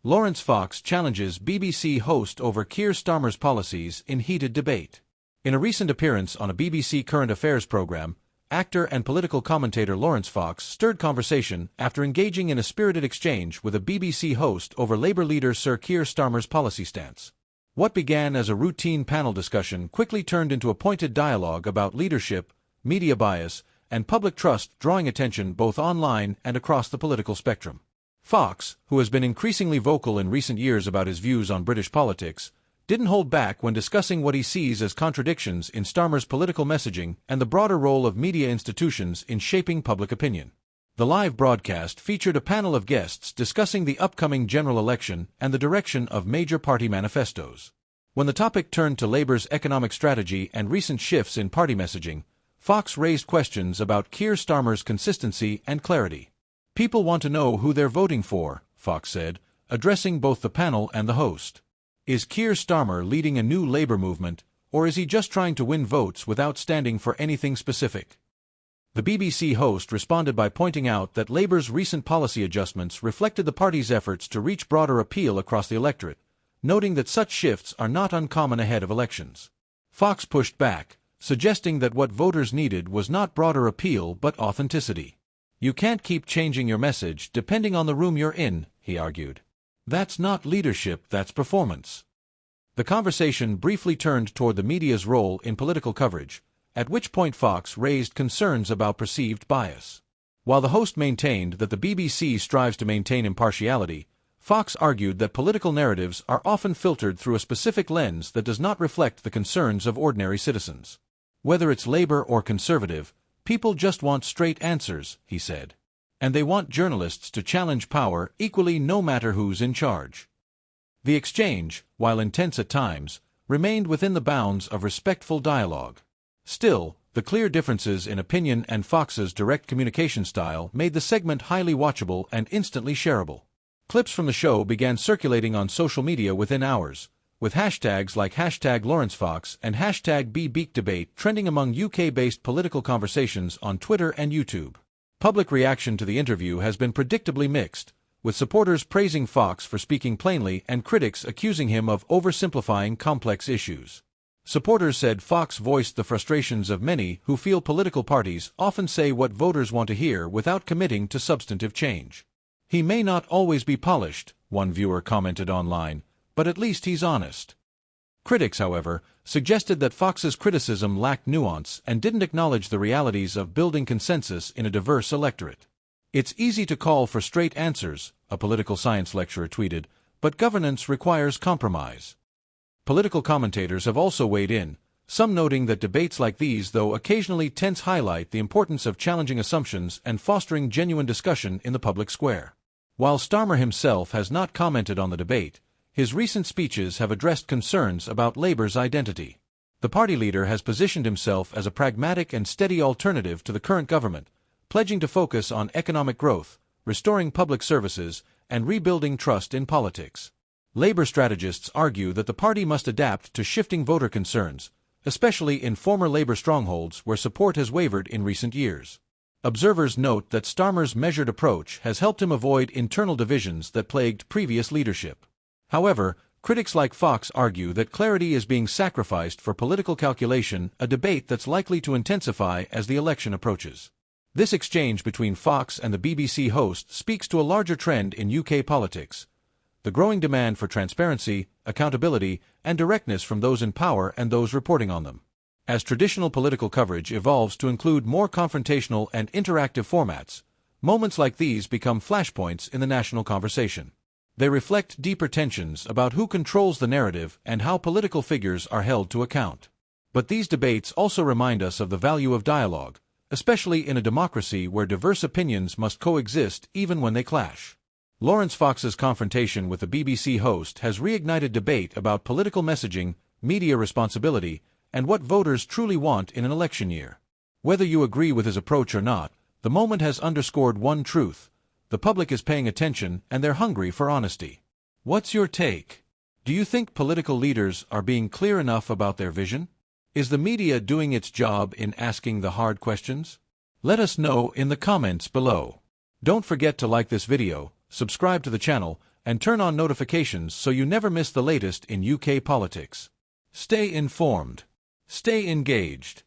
Laurence Fox challenges BBC host over Keir Starmer's policies in heated debate. In a recent appearance on a BBC current affairs program, actor and political commentator Laurence Fox stirred conversation after engaging in a spirited exchange with a BBC host over Labour leader Sir Keir Starmer's policy stance. What began as a routine panel discussion quickly turned into a pointed dialogue about leadership, media bias, and public trust, drawing attention both online and across the political spectrum. Fox, who has been increasingly vocal in recent years about his views on British politics, didn't hold back when discussing what he sees as contradictions in Starmer's political messaging and the broader role of media institutions in shaping public opinion. The live broadcast featured a panel of guests discussing the upcoming general election and the direction of major party manifestos. When the topic turned to Labour's economic strategy and recent shifts in party messaging, Fox raised questions about Keir Starmer's consistency and clarity. "People want to know who they're voting for," Fox said, addressing both the panel and the host. Is Keir Starmer leading a new Labour movement, or is he just trying to win votes without standing for anything specific? The BBC host responded by pointing out that Labour's recent policy adjustments reflected the party's efforts to reach broader appeal across the electorate, noting that such shifts are not uncommon ahead of elections. Fox pushed back, suggesting that what voters needed was not broader appeal but authenticity. "You can't keep changing your message depending on the room you're in," he argued. "That's not leadership, that's performance." The conversation briefly turned toward the media's role in political coverage, at which point Fox raised concerns about perceived bias. While the host maintained that the BBC strives to maintain impartiality, Fox argued that political narratives are often filtered through a specific lens that does not reflect the concerns of ordinary citizens. "Whether it's Labour or Conservative, people just want straight answers," he said. "And they want journalists to challenge power equally no matter who's in charge." The exchange, while intense at times, remained within the bounds of respectful dialogue. Still, the clear differences in opinion and Fox's direct communication style made the segment highly watchable and instantly shareable. Clips from the show began circulating on social media within hours, with hashtags like #LaurenceFox and #BeBeakDebate trending among UK-based political conversations on Twitter and YouTube. Public reaction to the interview has been predictably mixed, with supporters praising Fox for speaking plainly and critics accusing him of oversimplifying complex issues. Supporters said Fox voiced the frustrations of many who feel political parties often say what voters want to hear without committing to substantive change. "He may not always be polished," one viewer commented online, "but at least he's honest." Critics, however, suggested that Fox's criticism lacked nuance and didn't acknowledge the realities of building consensus in a diverse electorate. "It's easy to call for straight answers," a political science lecturer tweeted, "but governance requires compromise." Political commentators have also weighed in, some noting that debates like these, though occasionally tense, highlight the importance of challenging assumptions and fostering genuine discussion in the public square. While Starmer himself has not commented on the debate, his recent speeches have addressed concerns about Labour's identity. The party leader has positioned himself as a pragmatic and steady alternative to the current government, pledging to focus on economic growth, restoring public services, and rebuilding trust in politics. Labour strategists argue that the party must adapt to shifting voter concerns, especially in former Labour strongholds where support has wavered in recent years. Observers note that Starmer's measured approach has helped him avoid internal divisions that plagued previous leadership. However, critics like Fox argue that clarity is being sacrificed for political calculation, a debate that's likely to intensify as the election approaches. This exchange between Fox and the BBC host speaks to a larger trend in UK politics: the growing demand for transparency, accountability, and directness from those in power and those reporting on them. As traditional political coverage evolves to include more confrontational and interactive formats, moments like these become flashpoints in the national conversation. They reflect deeper tensions about who controls the narrative and how political figures are held to account. But these debates also remind us of the value of dialogue, especially in a democracy where diverse opinions must coexist even when they clash. Laurence Fox's confrontation with the BBC host has reignited debate about political messaging, media responsibility, and what voters truly want in an election year. Whether you agree with his approach or not, the moment has underscored one truth: the public is paying attention and they're hungry for honesty. What's your take? Do you think political leaders are being clear enough about their vision? Is the media doing its job in asking the hard questions? Let us know in the comments below. Don't forget to like this video, subscribe to the channel, and turn on notifications so you never miss the latest in UK politics. Stay informed. Stay engaged.